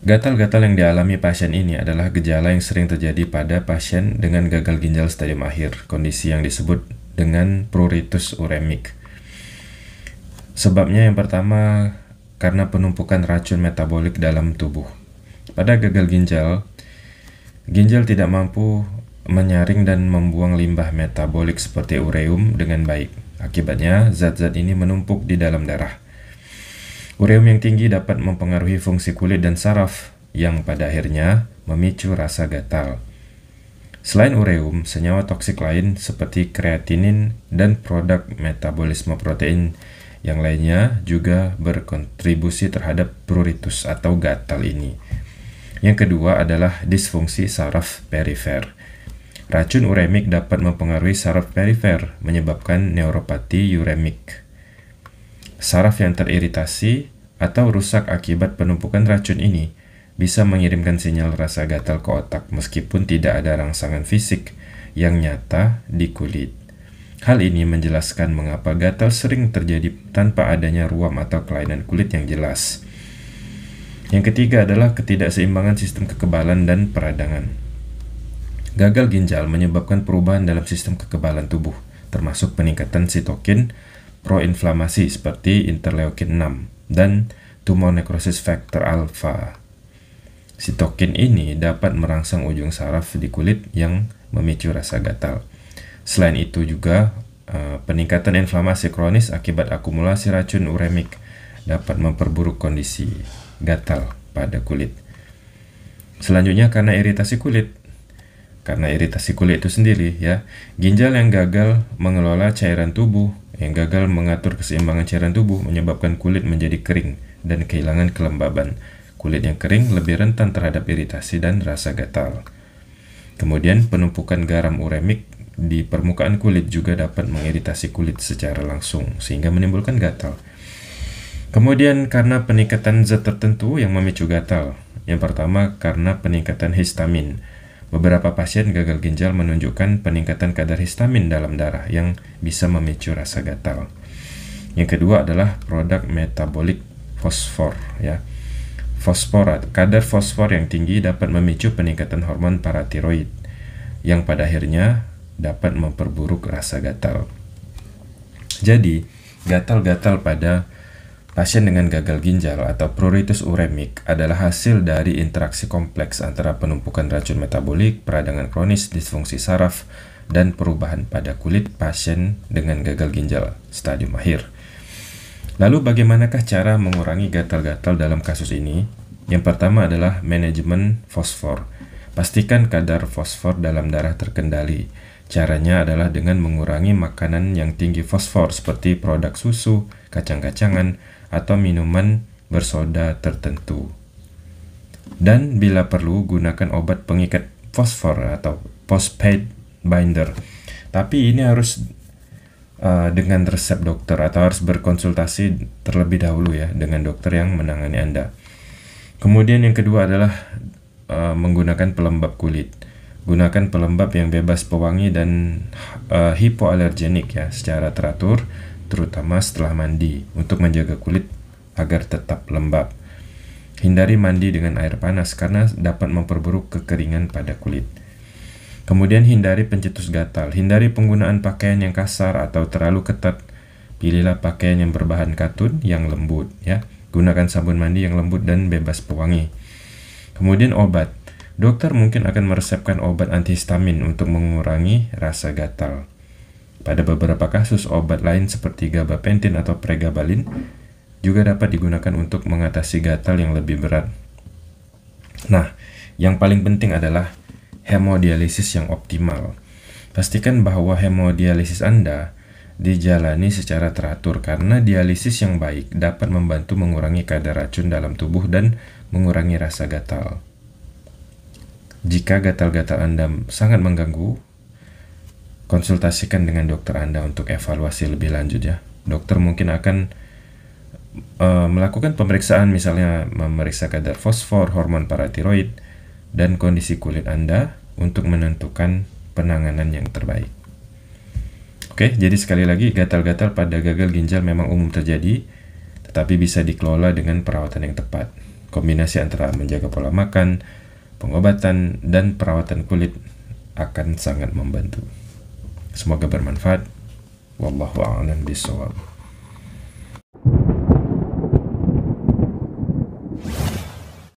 Gatal-gatal yang dialami pasien ini adalah gejala yang sering terjadi pada pasien dengan gagal ginjal stadium akhir, kondisi yang disebut dengan pruritus uremik. Sebabnya yang pertama karena penumpukan racun metabolik dalam tubuh. Pada gagal ginjal, ginjal tidak mampu menyaring dan membuang limbah metabolik seperti ureum dengan baik. Akibatnya, zat-zat ini menumpuk di dalam darah. Ureum yang tinggi dapat mempengaruhi fungsi kulit dan saraf, yang pada akhirnya memicu rasa gatal. Selain ureum, senyawa toksik lain seperti kreatinin dan produk metabolisme protein yang lainnya juga berkontribusi terhadap pruritus atau gatal ini. Yang kedua adalah disfungsi saraf perifer. Racun uremik dapat mempengaruhi saraf perifer, menyebabkan neuropati uremik. Saraf yang teriritasi atau rusak akibat penumpukan racun ini bisa mengirimkan sinyal rasa gatal ke otak meskipun tidak ada rangsangan fisik yang nyata di kulit. Hal ini menjelaskan mengapa gatal sering terjadi tanpa adanya ruam atau kelainan kulit yang jelas. Yang ketiga adalah ketidakseimbangan sistem kekebalan dan peradangan. Gagal ginjal menyebabkan perubahan dalam sistem kekebalan tubuh, termasuk peningkatan sitokin proinflamasi seperti interleukin 6 dan tumor necrosis factor alpha. Sitokin ini dapat merangsang ujung saraf di kulit yang memicu rasa gatal. Selain itu juga peningkatan inflamasi kronis akibat akumulasi racun uremik dapat memperburuk kondisi gatal pada kulit. Selanjutnya karena iritasi kulit. Karena iritasi kulit itu sendiri ya, ginjal yang gagal mengelola cairan tubuh, yang gagal mengatur keseimbangan cairan tubuh menyebabkan kulit menjadi kering dan kehilangan kelembaban. Kulit yang kering lebih rentan terhadap iritasi dan rasa gatal. Kemudian penumpukan garam uremik di permukaan kulit juga dapat mengiritasi kulit secara langsung sehingga menimbulkan gatal. Kemudian karena peningkatan zat tertentu yang memicu gatal. Yang pertama karena peningkatan histamin. Beberapa pasien gagal ginjal menunjukkan peningkatan kadar histamin dalam darah yang bisa memicu rasa gatal. Yang kedua adalah produk metabolik fosfor ya. Kadar fosfor yang tinggi dapat memicu peningkatan hormon paratiroid yang pada akhirnya dapat memperburuk rasa gatal. Jadi, gatal-gatal pada pasien dengan gagal ginjal atau pruritus uremik adalah hasil dari interaksi kompleks antara penumpukan racun metabolik, peradangan kronis, disfungsi saraf, dan perubahan pada kulit pasien dengan gagal ginjal stadium akhir. Lalu bagaimanakah cara mengurangi gatal-gatal dalam kasus ini? Yang pertama adalah manajemen fosfor. Pastikan kadar fosfor dalam darah terkendali. Caranya adalah dengan mengurangi makanan yang tinggi fosfor seperti produk susu, kacang-kacangan, atau minuman bersoda tertentu. Dan bila perlu, gunakan obat pengikat fosfor atau phosphate binder. Tapi ini harus dengan resep dokter atau harus berkonsultasi terlebih dahulu ya dengan dokter yang menangani Anda. Kemudian yang kedua adalah menggunakan pelembab kulit. Gunakan pelembab yang bebas pewangi dan hipoalergenik ya secara teratur, terutama setelah mandi untuk menjaga kulit agar tetap lembab. Hindari mandi dengan air panas karena dapat memperburuk kekeringan pada kulit. Kemudian hindari pencetus gatal. Hindari penggunaan pakaian yang kasar atau terlalu ketat. Pilihlah pakaian yang berbahan katun yang lembut ya. Gunakan sabun mandi yang lembut dan bebas pewangi. Kemudian obat. Dokter mungkin akan meresepkan obat antihistamin untuk mengurangi rasa gatal. Pada beberapa kasus, obat lain seperti gabapentin atau pregabalin juga dapat digunakan untuk mengatasi gatal yang lebih berat. Nah, yang paling penting adalah hemodialisis yang optimal. Pastikan bahwa hemodialisis Anda dijalani secara teratur karena dialisis yang baik dapat membantu mengurangi kadar racun dalam tubuh dan mengurangi rasa gatal. Jika gatal-gatal Anda sangat mengganggu, konsultasikan dengan dokter Anda untuk evaluasi lebih lanjut ya. Dokter mungkin akan melakukan pemeriksaan, misalnya memeriksa kadar fosfor, hormon paratiroid, dan kondisi kulit Anda untuk menentukan penanganan yang terbaik. Oke, jadi sekali lagi, gatal-gatal pada gagal ginjal memang umum terjadi, tetapi bisa dikelola dengan perawatan yang tepat. Kombinasi antara menjaga pola makan, pengobatan, dan perawatan kulit akan sangat membantu. Semoga bermanfaat. Wallahu a'lam bishawab.